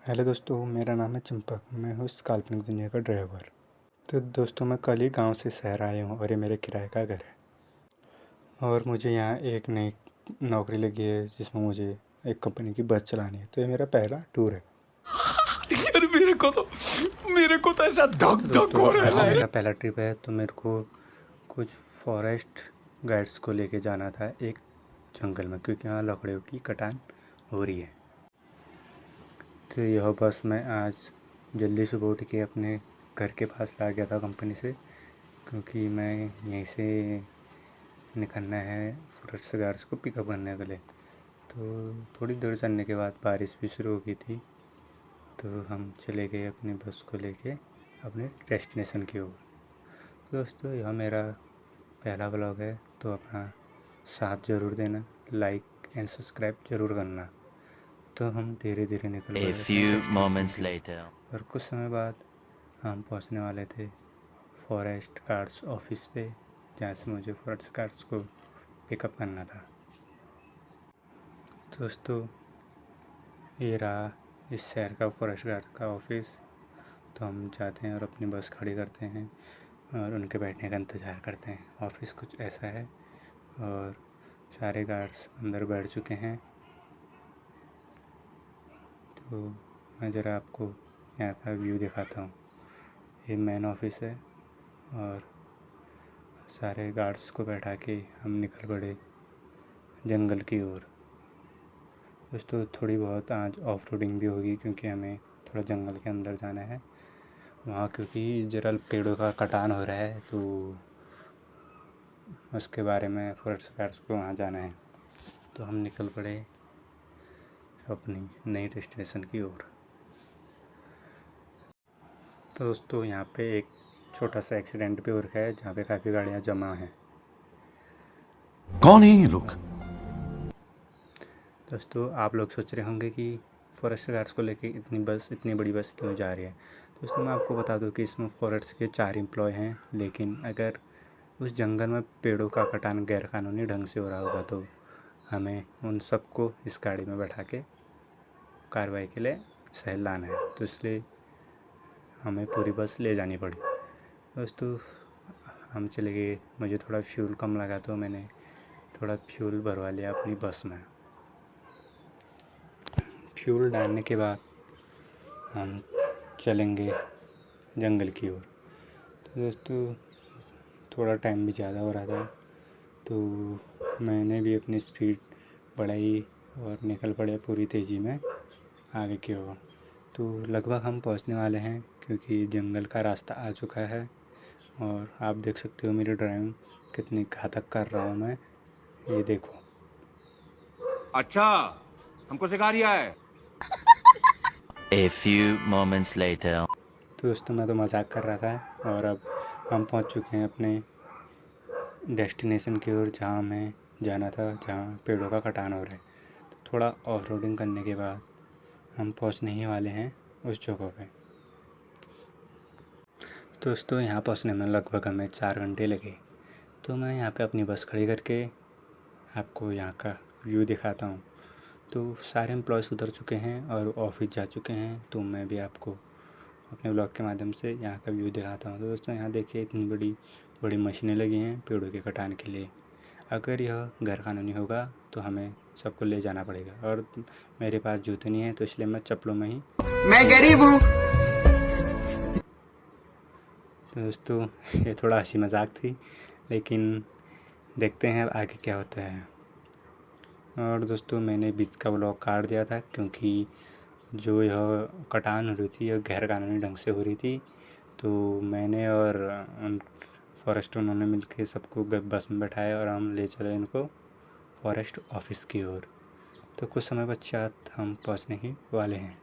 Hello दोस्तों, मेरा नाम है चंपक। मैं हूँ इस काल्पनिक दुनिया का ड्राइवर। तो दोस्तों, मैं कल ही गांव से शहर आया हूँ और ये मेरे किराए का घर है और मुझे यहाँ एक नई नौकरी लगी है जिसमें मुझे एक कंपनी की बस चलानी है। तो ये मेरा पहला टूर है। यार मेरे को तो ऐसा धक तो धक हो दोस्तों, आज रहा है। मेरा पहला ट्रिप है तो मेरे को कुछ फॉरेस्ट गाइड्स को लेके जाना था एक जंगल में, क्योंकि यहाँ लकड़ियों की कटान हो रही है। तो यह बस मैं आज जल्दी सुबह उठ के अपने घर के पास ला गया था कंपनी से, क्योंकि मैं यहीं से निकलना है फॉरेस्ट गार्ड्स को पिकअप करने के लिए। तो थोड़ी दूर चलने के बाद बारिश भी शुरू हो गई थी, तो हम चले गए अपनी बस को लेके अपने डेस्टिनेशन की ओर। तो दोस्तों, यह मेरा पहला व्लॉग है, तो अपना साथ ज़रूर देना, लाइक एंड सब्सक्राइब ज़रूर करना। तो हम धीरे धीरे निकल पड़े अपने डेस्टिनेशन की ओर। और कुछ समय बाद हम पहुंचने वाले थे फॉरेस्ट गार्ड्स ऑफिस पे, जहाँ से मुझे फॉरेस्ट गार्ड्स को पिकअप करना था। दोस्तों, ये रहा इस शहर का फॉरेस्ट गार्ड का ऑफिस। तो हम जाते हैं और अपनी बस खड़ी करते हैं और उनके बैठने का इंतज़ार करते हैं। ऑफिस कुछ ऐसा है और सारे गार्ड्स अंदर बैठ चुके हैं। तो मैं ज़रा आपको यहाँ का व्यू दिखाता हूँ। ये मेन ऑफिस है और सारे गार्ड्स को बैठा के हम निकल पड़े जंगल की ओर। दोस्तों, थोड़ी बहुत आज ऑफ रोडिंग भी होगी, क्योंकि हमें थोड़ा जंगल के अंदर जाना है वहाँ, क्योंकि ज़रा पेड़ों का कटान हो रहा है, तो उसके बारे में फॉरेस्ट गार्ड्स को वहाँ जाना है। तो हम निकल पड़े अपनी नई डेस्टिनेशन की ओर। तो दोस्तों, यहाँ पे एक छोटा सा एक्सीडेंट भी हो रखा है, जहाँ पे काफ़ी गाड़ियाँ जमा हैं। कौन है ये लोग? दोस्तों, आप लोग सोच रहे होंगे कि फॉरेस्ट गार्ड्स को लेके इतनी बड़ी बस क्यों जा रही है। दोस्तों, मैं आपको बता दूं कि इसमें फॉरेस्ट के 4 एम्प्लॉय हैं, लेकिन अगर उस जंगल में पेड़ों का कटान गैरकानूनी ढंग से हो रहा होगा तो हमें उन सबको इस गाड़ी में बैठा के कार्रवाई के लिए शहर लाना है। तो इसलिए हमें पूरी बस ले जानी पड़ी। दोस्तों, हम चले गए। मुझे थोड़ा फ्यूल कम लगा तो मैंने थोड़ा फ्यूल भरवा लिया अपनी बस में। फ्यूल डालने के बाद हम चलेंगे जंगल की ओर। तो दोस्तों, थोड़ा टाइम भी ज़्यादा हो रहा था, तो मैंने भी अपनी स्पीड बढ़ाई और निकल पड़े पूरी तेज़ी में आगे की ओर। तो लगभग हम पहुंचने वाले हैं, क्योंकि जंगल का रास्ता आ चुका है और आप देख सकते हो मेरी ड्राइविंग कितनी घातक कर रहा हूँ मैं। ये देखो। अच्छा, हमको सिखा रिया है। A few moments later. तो दोस्तों, मैं तो मजाक कर रहा था और अब हम पहुंच चुके हैं अपने डेस्टिनेशन की ओर, जहाँ हमें जाना था, जहाँ पेड़ों का कटान हो रहा है। तो थोड़ा ऑफ रोडिंग करने के बाद हम पहुंचने ही वाले हैं उस जगह पे। दोस्तों, यहाँ पहुंचने में लगभग हमें 4 घंटे लगे। तो मैं यहाँ पे अपनी बस खड़ी करके आपको यहाँ का व्यू दिखाता हूँ। तो सारे एम्प्लॉयज़ उतर चुके हैं और ऑफिस जा चुके हैं, तो मैं भी आपको अपने ब्लॉग के माध्यम से यहाँ का व्यू दिखाता हूँ। तो दोस्तों, यहाँ देखिए इतनी बड़ी बड़ी मशीनें लगी हैं पेड़ों के कटान के लिए। अगर यह गैरकानूनी होगा तो हमें सबको ले जाना पड़ेगा, और मेरे पास जूते नहीं हैं, तो इसलिए मैं चप्पलों में ही। मैं गरीब हूँ। तो दोस्तों, ये थोड़ा हंसी मजाक थी, लेकिन देखते हैं आगे क्या होता है। और दोस्तों, मैंने बीच का ब्लॉग काट दिया था, क्योंकि जो यह कटान हो रही थी यह गैरकानूनी ढंग से हो रही थी। तो मैंने और उन फॉरेस्ट उन्होंने मिलकर सबको बस में बैठाया और हम ले चले इनको फॉरेस्ट ऑफिस की ओर। तो कुछ समय पश्चात हम पहुंचने ही वाले हैं।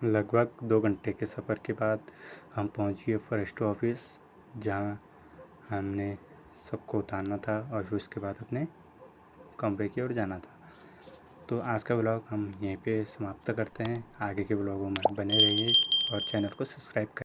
लगभग 2 घंटे के सफ़र के बाद हम पहुंच गए फॉरेस्ट ऑफिस, जहां हमने सबको उतारना था और फिर उसके बाद अपने कमरे की ओर जाना था। तो आज का ब्लॉग हम यहीं पे समाप्त करते हैं। आगे के ब्लॉगों में बने रहिए और चैनल को सब्सक्राइब करें।